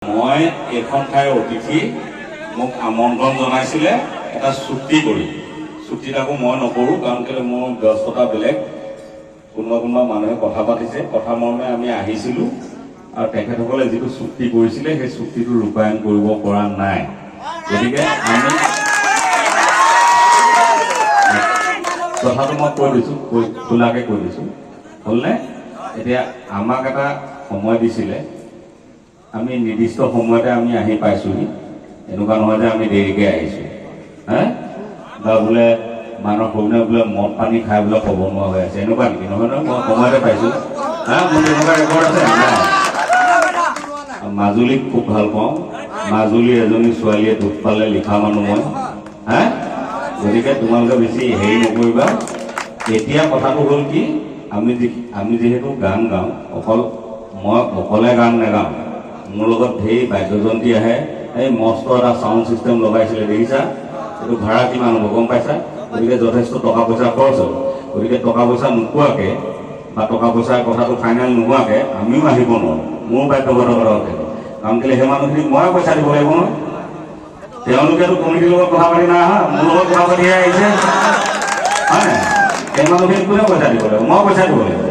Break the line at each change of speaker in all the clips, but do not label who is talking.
মই এখন ঠাইৰ অতিথি মোক আমন্ত্ৰণ জনাইছিলে এটা চুক্তি কৰি চুক্তিত আকৌ মই নকৰোঁ কাৰণ কেলৈ মোৰ ব্যস্ততা বেলেগ কোনোবা মানুহে কথা পাতিছে কথা মৰ্মে আমি আহিছিলোঁ আৰু তেখেতসকলে যিটো চুক্তি কৰিছিলে সেই চুক্তিটো ৰূপায়ণ কৰিব পৰা নাই গতিকে আমি কথাটো মই কৈ দিছোঁ খোলাকৈ কৈ দিছোঁ হ'লনে এতিয়া আমাক এটা সময় দিছিলে আমি নিৰ্দিষ্ট সময়তে আমি আহি পাইছোঁহি এনেকুৱা নহয় যে আমি দেৰিকৈ আহিছোঁ হে বা বোলে মানুহৰ সৰুনে বোলে মদ পানী খাই বোলে ক'ব নোৱাৰা হৈ আছে এনেকুৱা নেকি নহয় নহয় মই সময়তে পাইছোঁ হা মোৰ তেনেকুৱা ৰেকৰ্ড আছে নাই মাজুলীক খুব ভাল পাওঁ মাজুলীৰ এজনী ছোৱালীয়ে দুখ পালে লিখা মানুহ মই হা গতিকে তোমালোকে বেছি হেৰি নকৰিবা এতিয়া কথাটো হ'ল কি আমি যিহেতু গান গাওঁ মই অকলে গান নাগাওঁ মোৰ লগত ঢেৰ বাদ্যযন্ত্ৰী আহে এই মস্ত এটা চাউণ্ড চিষ্টেম লগাইছিলে দেখিছা এইটো ভাড়া কিমান হ'ব গম পাইছা গতিকে যথেষ্ট টকা পইচা খৰচ হ'ল গতিকে টকা পইচা নোপোৱাকৈ বা টকা পইচাৰ কথাটো ফাইনেল নোহোৱাকৈ আমিও আহিব নোৱাৰোঁ মোৰ বাধ্যবাধকতা থাকে কাৰণ কেলৈ সেই মানুহখিনিক মই পইচা দিব লাগিব নহয় তেওঁলোকেতো কমিটিৰ লগত কথা পাতি নাই অহা মোৰ লগত কথা পাতিহে আহিছে হয় নাই সেই মানুহখিনিক কোনে পইচা দিব লাগিব মই পইচা দিব লাগিব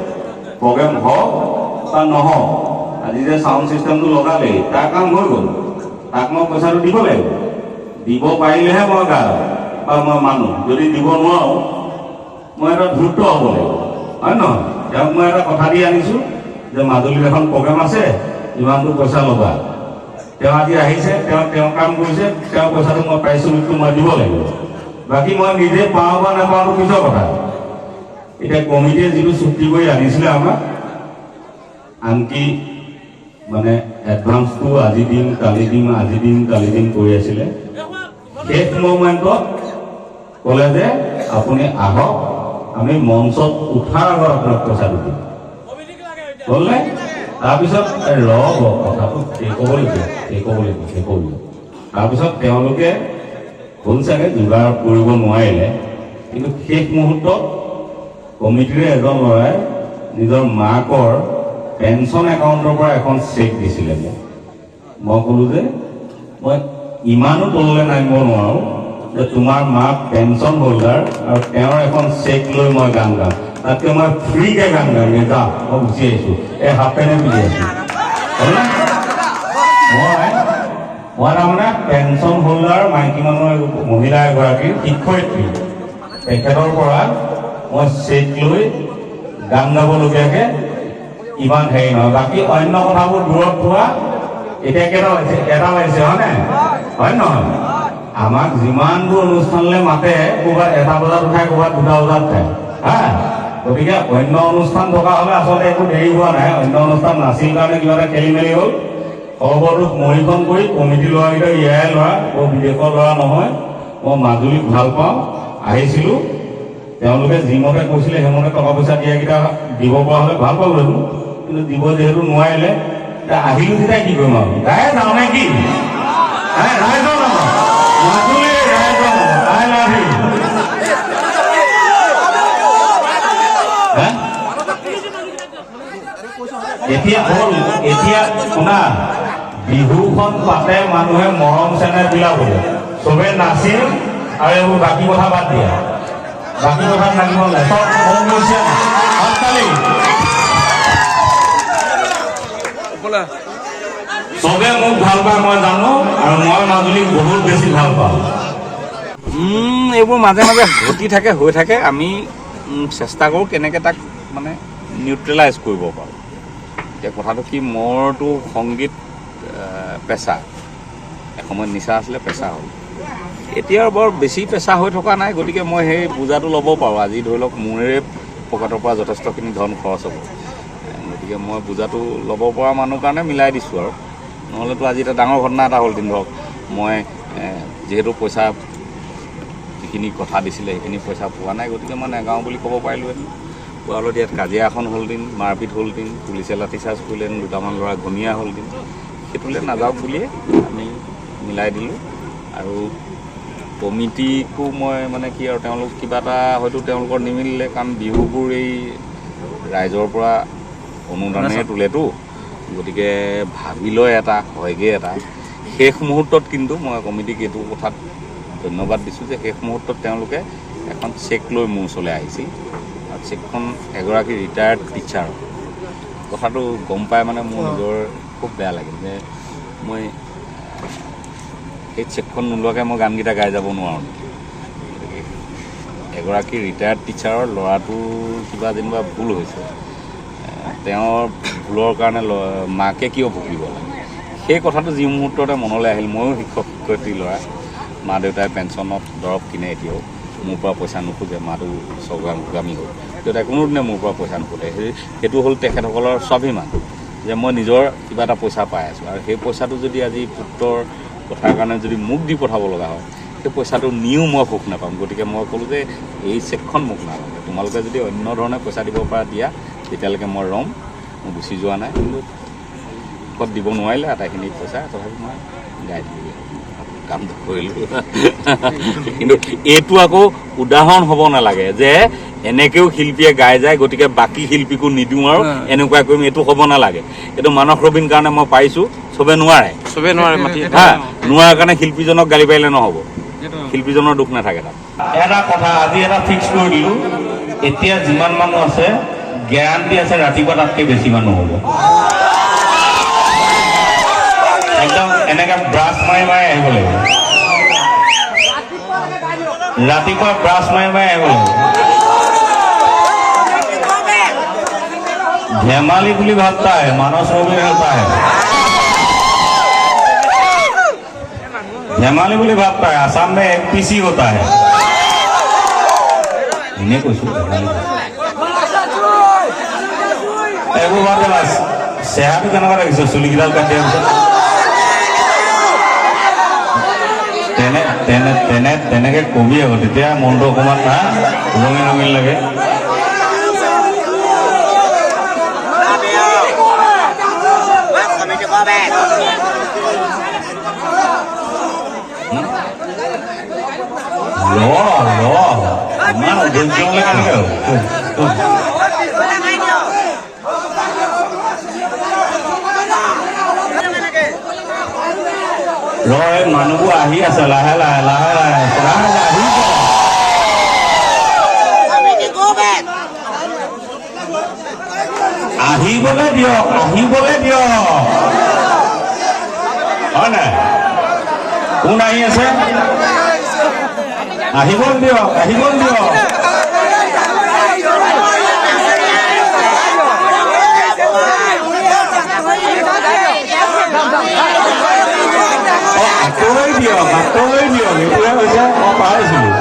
প্ৰগ্ৰেম হওক বা নহওক আজি যে চাউণ্ড চিষ্টেমটো লগালেই তাৰ কাম হৈ গ'ল তাক মই পইচাটো দিব লাগিব দিব পাৰিলেহে মই গাওঁ বা মই মানুহ যদি দিব নোৱাৰোঁ মই এটা ধূৰ্ত হ'ব লাগিব হয় নহয় তেওঁক মই এটা কথা দি আনিছোঁ যে মাজুলীত এখন প্ৰগ্ৰেম আছে ইমানটো পইচা ল'বা তেওঁ আজি আহিছে তেওঁ কাম কৰিছে তেওঁ পইচাটো মই পাইছোঁ বুলি মই দিব লাগিব বাকী মই নিজে পাওঁ বা নাপাওঁ পিছৰ কথা এতিয়া কমিটিয়ে যিটো চুক্তি কৰি আনিছিলে আমাক আনকি মানে এডভান্সটো আজি দিম কালি দিম আজি দিম কালি দিম কৰি আছিলে শেষ মমেণ্টত ক'লে যে আপুনি আহক আমি মঞ্চত উঠাৰ আগত আপোনাক পইচাটো দিম ক'লে তাৰপিছত ৰ'ব কথাটো সেই ক'ব লাগিব তাৰপিছত তেওঁলোকে হ'ল চাগে যোগাৰ কৰিব নোৱাৰিলে কিন্তু শেষ মুহূৰ্তত কমিটিৰে এজন ল'ৰাই নিজৰ মাকৰ পেঞ্চন একাউণ্টৰ পৰা এখন চেক দিছিলে মোক মই ক'লোঁ যে মই ইমানো তললৈ নামিব নোৱাৰোঁ যে তোমাৰ মাক পেঞ্চন হোল্ডাৰ আৰু তেওঁৰ এখন চেক লৈ মই গান গাম তাতকৈ মই ফ্ৰীকৈ গান গাম যাম মই গুচি আহিছোঁ এই হাফ পেনে পিন্ধি আছোঁ মই তাৰমানে পেঞ্চন হোল্ডাৰ মাইকী মানুহৰ মহিলা এগৰাকীৰ শিক্ষয়িত্ৰী তেখেতৰ পৰা মই চেক লৈ গান গাবলগীয়াকৈ ইমান হেৰি নহয় বাকী অন্য কথাবোৰ দূৰত থোৱা এতিয়া কেইটা হৈছে এটা হৈছে হয়নে হয় নহয় আমাক যিমানবোৰ অনুষ্ঠানলৈ মাতে ক'ৰবাত 1টা বজাত উঠাই ক'ৰবাত 2টা বজাত উঠায় হা গতিকে অন্য অনুষ্ঠান থকা হ'লে আচলতে একো দেৰি হোৱা নাই অন্য অনুষ্ঠান নাছিল কাৰণে কিবা এটা খেলি মেলি হ'ল সৰ্বদোষ মৰিখন কৰি কমিটি ল'ৰাকেইটা ইয়াৰে ল'ৰা বৰ বিদেশৰ ল'ৰা নহয় মই মাজুলীক ভাল পাওঁ আহিছিলোঁ তেওঁলোকে যিমতে কৈছিলে সেইমতে টকা পইচা দিয়াকেইটা দিব পৰা হ'লে ভাল পালোঁ কিন্তু দিব যিহেতু নোৱাৰিলে আহিলোঁ তেতিয়া কি কৰিম আৰু গায়ে যাওঁ নে কি ৰাইজৰ নামত মাজুলীৰ ৰাইজৰ এতিয়া শুনা বিহুখন পাতে মানুহে মৰম চেনেহ বিলাবলৈ চবে নাচিল আৰু এইবোৰ বাকী কথা বাদ দিয়া বাকী কথাত লাগিব নাই চব মৰম লৈছে চবে মোক ভাল পায় মই জানো আৰু মই মাজুলীক বহুত বেছি ভাল পাওঁ
এইবোৰ মাজে মাজে ঘটি থাকে হৈ থাকে আমি চেষ্টা কৰোঁ কেনেকৈ তাক মানে নিউট্ৰেলাইজ কৰিব পাৰোঁ এতিয়া কথাটো কি মোৰতো সংগীত পেচা এসময়ত নিচা আছিলে পেচা হ'ল এতিয়া বৰ বেছি পেচা হৈ থকা নাই গতিকে মই সেই পূজাটো ল'ব পাৰোঁ আজি ধৰি লওক মোৰে পকেটৰ পৰা যথেষ্টখিনি ধন খৰচ হ'ব গতিকে মই পূজাটো ল'ব পৰা মানুহ কাৰণে মিলাই দিছোঁ আৰু নহ'লেতো আজি এটা ডাঙৰ ঘটনা এটা হ'ল ধৰক মই যিহেতু পইচা যিখিনি কথা দিছিলে সেইখিনি পইচা পোৱা নাই গতিকে মই নেগাওঁ বুলি ক'ব পাৰিলোঁহেঁতেন পোৱালত ইয়াত কাজিয়া এখন হ'ল দিন মাৰপিট হ'ল দিন পুলিচে লাঠিচাৰ্জ কৰিলে দুটামান ল'ৰা ঘূণীয়া হ'ল দিন সেইটোলৈ নাযাওক বুলিয়ে আমি মিলাই দিলোঁ আৰু কমিটিকো মই মানে কি আৰু তেওঁলোক কিবা এটা হয়তো তেওঁলোকৰ নিমিলিলে কাৰণ বিহুবোৰ এই ৰাইজৰ পৰা অনুদানেহে তোলেতো গতিকে ভাবি লয় এটা হয়গৈ এটা। শেষ মুহূৰ্তত কিন্তু মই কমিটিক এইটো কথাত ধন্যবাদ দিছোঁ যে শেষ মুহূৰ্তত তেওঁলোকে এখন চেক লৈ মোৰ ওচৰলৈ আহিছিল আৰু চেকখন এগৰাকী ৰিটায়াৰ্ড টিচাৰ। কথাটো গম পাই মানে মোৰ নিজৰ খুব বেয়া লাগিল যে মই সেই চেকখন নোলোৱাকৈ মই গানকেইটা গাই যাব নোৱাৰোঁ। গতিকে এগৰাকী ৰিটায়াৰ্ড টিচাৰৰ ল'ৰাটোৰ কিবা যেনিবা ভুল হৈছে, তেওঁৰ ভুলৰ কাৰণে মাকে কিয় ভুগিব লাগে, সেই কথাটো যি মুহূৰ্ততে মনলৈ আহিল। ময়ো শিক্ষক শিক্ষয়িত্ৰী ল'ৰা, মা দেউতাই পেঞ্চনত দৰৱ কিনে, এতিয়াও মোৰ পৰা পইচা নোখোজে। মাটো স্বৰ্গগামী হ'ল, দেউতাই কোনোদিনে মোৰ পৰা পইচা নোখোজে। সেইটো হ'ল তেখেতসকলৰ স্বাভিমান যে মই নিজৰ কিবা এটা পইচা পাই আছোঁ, আৰু সেই পইচাটো যদি আজি পুত্ৰৰ কথাৰ কাৰণে যদি মোক দি পঠাব লগা হয়, সেই পইচাটো নিও মই সুখ নাপাম। গতিকে মই ক'লোঁ যে এই চেকখন মোক নালাগে, তোমালোকে যদি অন্য ধৰণে পইচা দিব পৰা দিয়া তেতিয়ালৈকে মই ৰ'ম, মই গুচি যোৱা নাই। কিন্তু ক'ত দিব নোৱাৰিলে আটাইখিনি পইচা, তথাপি মই গাই দিলোঁ, কামটো কৰিলোঁ। কিন্তু এইটো আকৌ উদাহৰণ হ'ব নালাগে যে এনেকৈও শিল্পীয়ে গাই যায়, গতিকে বাকী শিল্পীকো নিদিওঁ আৰু এনেকুৱা কৰিম, এইটো হ'ব নালাগে। এইটো মানস ৰবীন কাৰণে মই পাৰিছোঁ, চবে নোৱাৰে, নোৱাৰাৰ কাৰণে শিল্পীজনক গালি পাৰিলে নহ'ব, শিল্পীজনৰ দুখ নাথাকে তাত।
এটা কথা আজি এটা ফিক্স কৰি দিলোঁ, এতিয়া যিমান মানুহ আছে গেৰাণ্টি আছে ৰাতিপুৱা তাতকৈ বেছি মানুহ হ'ব। একদম এনেকৈ ব্ৰাছ মাৰি মাৰি আহিব লাগিব, ৰাতিপুৱা ব্ৰাছ মাৰি মাৰি আহিব লাগিব। ধেমালি বুলি ভাবता है, मानस रोबी भाबता है, धেमाली বুলি भाबता है। आसाम में एमपीसी होता है। इन्हें कुछ एगो बात है, बस सेहत केनेকুৱা লাগিছে চুলিকেইডাল কাটি আছে। তেনেকৈ কবি আকৌ, তেতিয়া মনটো অকণমান না ৰঙীন ৰঙীন লাগে। ইমান ধৈৰ্য লাগে মানুহবোৰ আহি আছে লাহে লাহে লাহে লাহে আহি আহিবলৈ দিয়ক, আহিবলৈ দিয়ক, হয় নাই? কোন আহি আছে? আহিব দিয়ক, আহিব দিয়ক। আঁতৰি দিয়ক, আঁতৰি দিয়ক, এইটোহে হৈছে মই পাহৰিছিলোঁ।